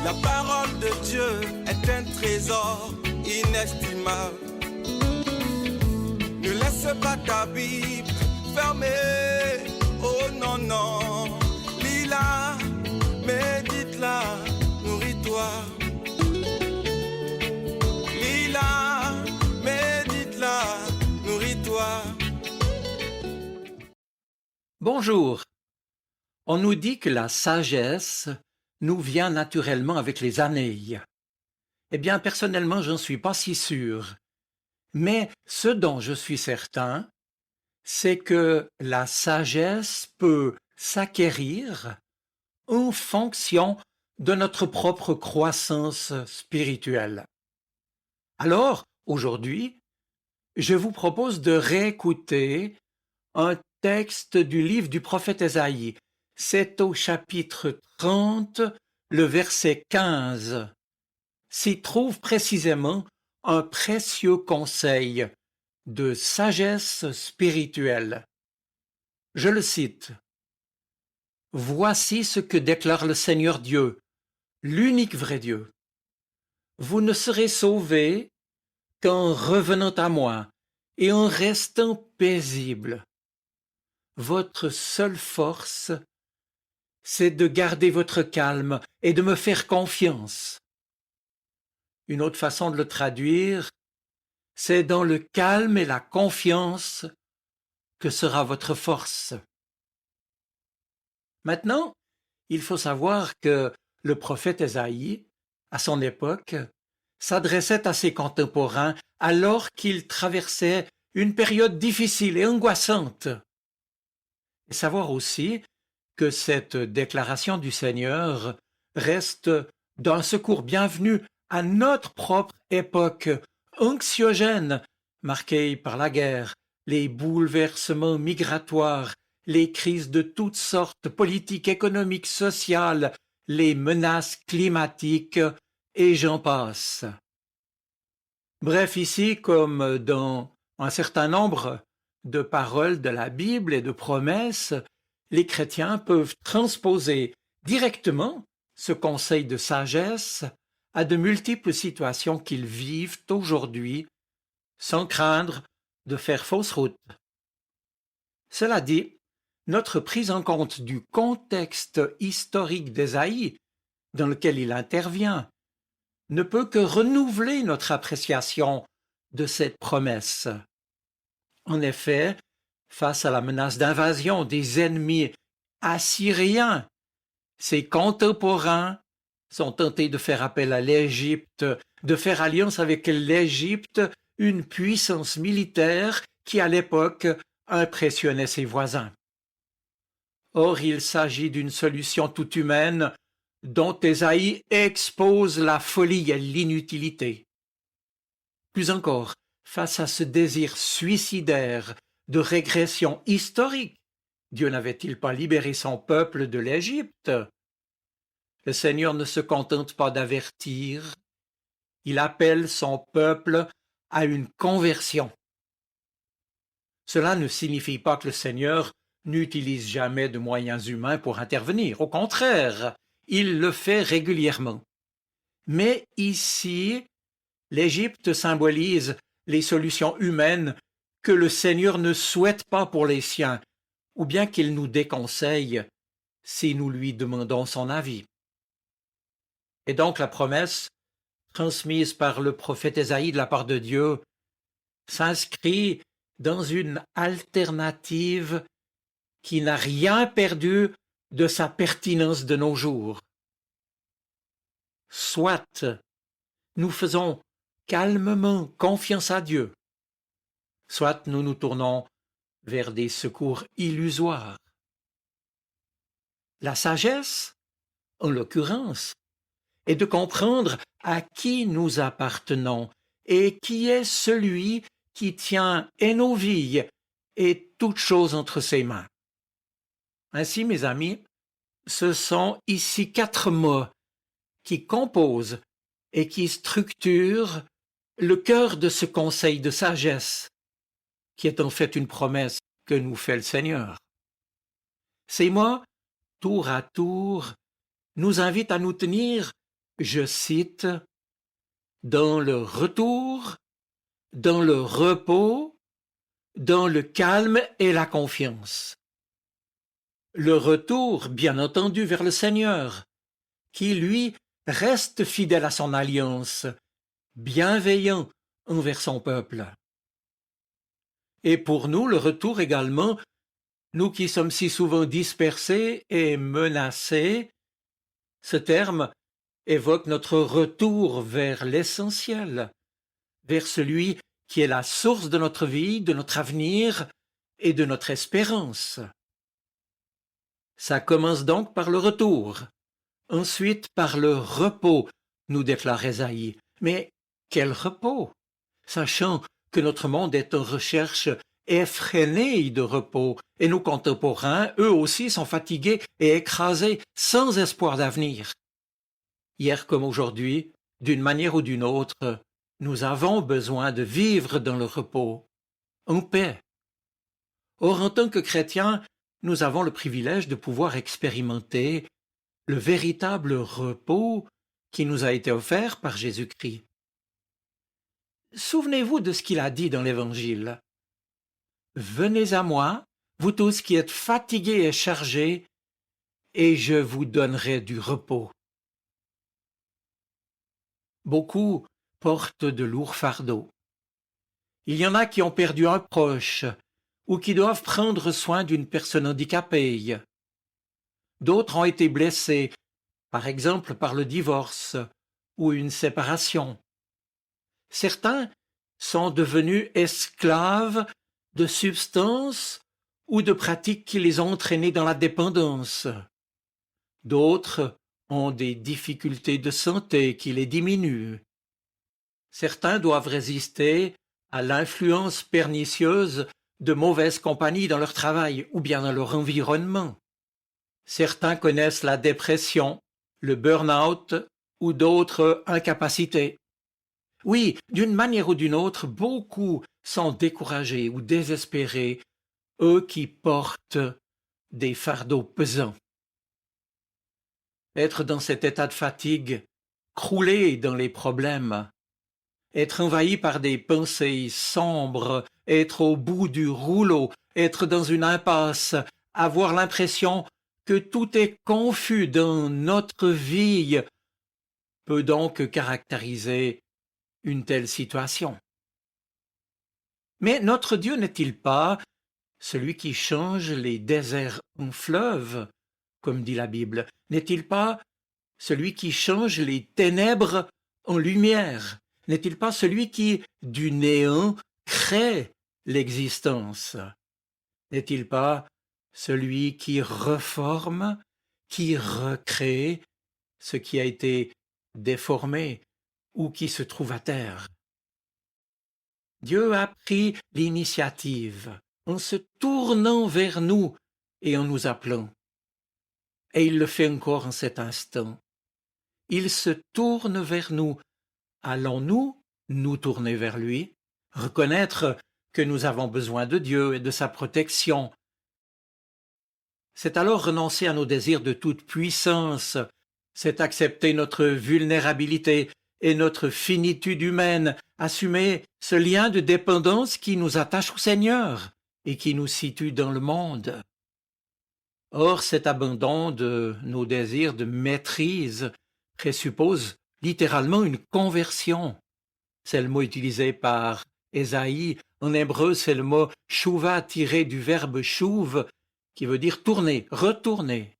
La parole de Dieu est un trésor inestimable. Ne laisse pas ta Bible fermée. Oh non, non. Lis-la, médite-la, nourris-toi. Lis-la, médite-la, nourris-toi. Bonjour. On nous dit que la sagesse nous vient naturellement avec les années. Eh bien, personnellement, je n'en suis pas si sûr. Mais ce dont je suis certain, c'est que la sagesse peut s'acquérir en fonction de notre propre croissance spirituelle. Alors, aujourd'hui, je vous propose de réécouter un texte du livre du prophète Ésaïe. C'est au chapitre 30, le verset 15. S'y trouve précisément un précieux conseil de sagesse spirituelle. Je le cite. « Voici ce que déclare le Seigneur Dieu, l'unique vrai Dieu. Vous ne serez sauvés qu'en revenant à moi et en restant paisible. Votre seule force, c'est de garder votre calme et de me faire confiance. » Une autre façon de le traduire, c'est dans le calme et la confiance que sera votre force. Maintenant, il faut savoir que le prophète Ésaïe, à son époque, s'adressait à ses contemporains alors qu'il traversait une période difficile et angoissante. Et savoir aussi que cette déclaration du Seigneur reste d'un secours bienvenu à notre propre époque anxiogène, marquée par la guerre, les bouleversements migratoires, les crises de toutes sortes politiques, économiques, sociales, les menaces climatiques, et j'en passe. Bref, ici, comme dans un certain nombre de paroles de la Bible et de promesses, les chrétiens peuvent transposer directement ce conseil de sagesse à de multiples situations qu'ils vivent aujourd'hui sans craindre de faire fausse route. Cela dit, notre prise en compte du contexte historique d'Ésaïe dans lequel il intervient ne peut que renouveler notre appréciation de cette promesse. En effet, face à la menace d'invasion des ennemis assyriens, ses contemporains sont tentés de faire appel à l'Égypte, de faire alliance avec l'Égypte, une puissance militaire qui, à l'époque, impressionnait ses voisins. Or, il s'agit d'une solution toute humaine dont Ésaïe expose la folie et l'inutilité. Plus encore, face à ce désir suicidaire de régression historique, Dieu n'avait-il pas libéré son peuple de l'Égypte? Le Seigneur ne se contente pas d'avertir, il appelle son peuple à une conversion. Cela ne signifie pas que le Seigneur n'utilise jamais de moyens humains pour intervenir. Au contraire, il le fait régulièrement. Mais ici, l'Égypte symbolise les solutions humaines que le Seigneur ne souhaite pas pour les siens, ou bien qu'il nous déconseille si nous lui demandons son avis. Et donc la promesse, transmise par le prophète Ésaïe de la part de Dieu, s'inscrit dans une alternative qui n'a rien perdu de sa pertinence de nos jours. Soit nous faisons calmement confiance à Dieu, soit nous nous tournons vers des secours illusoires. La sagesse, en l'occurrence, est de comprendre à qui nous appartenons et qui est celui qui tient et nos vies et toutes choses entre ses mains. Ainsi, mes amis, ce sont ici 4 mots qui composent et qui structurent le cœur de ce conseil de sagesse, qui est en fait une promesse que nous fait le Seigneur. Ces mots, tour à tour, nous invitent à nous tenir je cite, « dans le retour, dans le repos, dans le calme et la confiance. » Le retour, bien entendu, vers le Seigneur, qui, lui, reste fidèle à son alliance, bienveillant envers son peuple. Et pour nous, le retour également, nous qui sommes si souvent dispersés et menacés, ce terme évoque notre retour vers l'essentiel, vers celui qui est la source de notre vie, de notre avenir et de notre espérance. Ça commence donc par le retour, ensuite par le repos, nous déclare Ésaïe. Mais quel repos, sachant que notre monde est en recherche effrénée de repos, et nos contemporains, eux aussi, sont fatigués et écrasés, sans espoir d'avenir. Hier comme aujourd'hui, d'une manière ou d'une autre, nous avons besoin de vivre dans le repos, en paix. Or, en tant que chrétiens, nous avons le privilège de pouvoir expérimenter le véritable repos qui nous a été offert par Jésus-Christ. Souvenez-vous de ce qu'il a dit dans l'Évangile. « Venez à moi, vous tous qui êtes fatigués et chargés, et je vous donnerai du repos. » Beaucoup portent de lourds fardeaux. Il y en a qui ont perdu un proche ou qui doivent prendre soin d'une personne handicapée. D'autres ont été blessés, par exemple par le divorce ou une séparation. Certains sont devenus esclaves de substances ou de pratiques qui les ont entraînés dans la dépendance. D'autres ont des difficultés de santé qui les diminuent. Certains doivent résister à l'influence pernicieuse de mauvaises compagnies dans leur travail ou bien dans leur environnement. Certains connaissent la dépression, le burn-out ou d'autres incapacités. Oui, d'une manière ou d'une autre, beaucoup sont découragés ou désespérés, eux qui portent des fardeaux pesants. Être dans cet état de fatigue, crouler dans les problèmes, être envahi par des pensées sombres, être au bout du rouleau, être dans une impasse, avoir l'impression que tout est confus dans notre vie, peut donc caractériser une telle situation. Mais notre Dieu n'est-il pas celui qui change les déserts en fleuves, comme dit la Bible? N'est-il pas celui qui change les ténèbres en lumière? N'est-il pas celui qui, du néant, crée l'existence? N'est-il pas celui qui reforme, qui recrée ce qui a été déformé ou qui se trouve à terre? Dieu a pris l'initiative en se tournant vers nous et en nous appelant. Et il le fait encore en cet instant. Il se tourne vers nous. Allons-nous nous tourner vers lui, reconnaître que nous avons besoin de Dieu et de sa protection? C'est alors renoncer à nos désirs de toute puissance, c'est accepter notre vulnérabilité et notre finitude humaine, assumer ce lien de dépendance qui nous attache au Seigneur et qui nous situe dans le monde. Or, cet abandon de nos désirs de maîtrise présuppose littéralement une conversion. C'est le mot utilisé par Ésaïe. En hébreu, c'est le mot « chouva » tiré du verbe « chouv » qui veut dire « tourner »,« retourner ».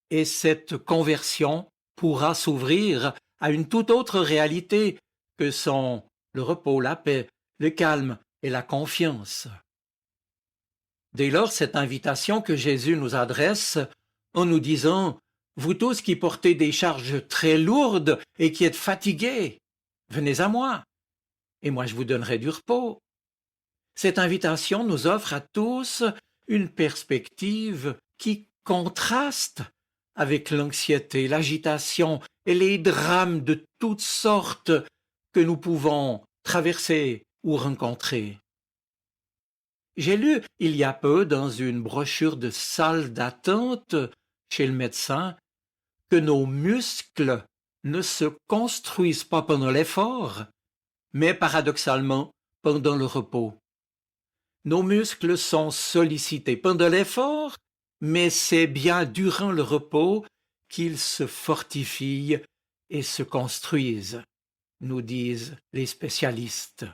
Et cette conversion pourra s'ouvrir à une toute autre réalité que sont le repos, la paix, le calme et la confiance. Dès lors, cette invitation que Jésus nous adresse en nous disant « Vous tous qui portez des charges très lourdes et qui êtes fatigués, venez à moi, et moi je vous donnerai du repos. » Cette invitation nous offre à tous une perspective qui contraste avec l'anxiété, l'agitation et les drames de toutes sortes que nous pouvons traverser ou rencontrer. J'ai lu il y a peu dans une brochure de salle d'attente chez le médecin que nos muscles ne se construisent pas pendant l'effort, mais paradoxalement pendant le repos. Nos muscles sont sollicités pendant l'effort, mais c'est bien durant le repos qu'ils se fortifient et se construisent, nous disent les spécialistes.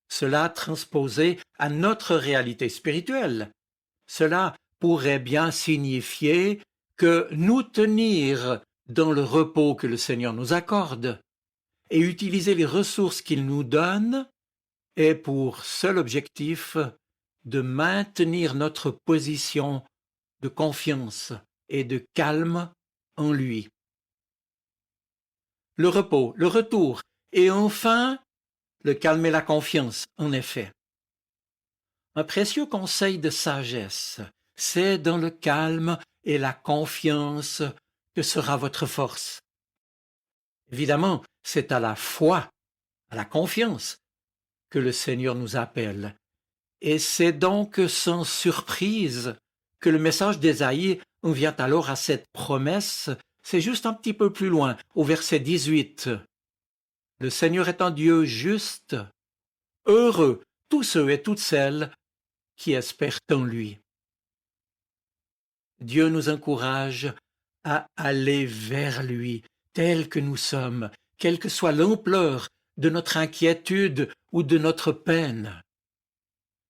Cela transposé à notre réalité spirituelle, cela pourrait bien signifier que nous tenir dans le repos que le Seigneur nous accorde et utiliser les ressources qu'il nous donne est pour seul objectif de maintenir notre position de confiance et de calme en lui. Le repos, le retour et enfin le calme et la confiance, en effet. Un précieux conseil de sagesse, c'est dans le calme et la confiance que sera votre force. Évidemment, c'est à la foi, à la confiance, que le Seigneur nous appelle. Et c'est donc sans surprise que le message d'Ésaïe en vient alors à cette promesse, c'est juste un petit peu plus loin, au verset 18. Le Seigneur est un Dieu juste, heureux tous ceux et toutes celles qui espèrent en lui. Dieu nous encourage à aller vers lui, tel que nous sommes, quelle que soit l'ampleur de notre inquiétude ou de notre peine.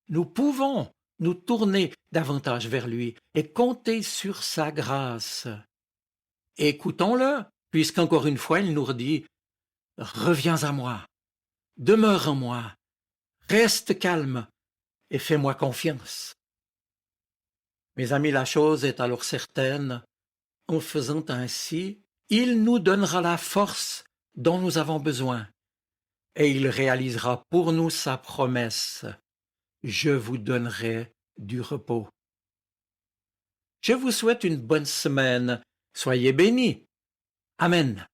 Nous pouvons nous tourner davantage vers lui et compter sur sa grâce. Écoutons-le, puisqu'encore une fois il nous redit « Reviens à moi, demeure en moi, reste calme et fais-moi confiance. » Mes amis, la chose est alors certaine, en faisant ainsi, il nous donnera la force dont nous avons besoin, et il réalisera pour nous sa promesse. Je vous donnerai du repos. Je vous souhaite une bonne semaine. Soyez bénis. Amen.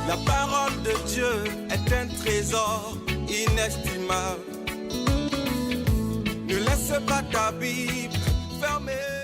La parole de Dieu est un trésor inestimable. Ne laisse pas ta Bible fermée.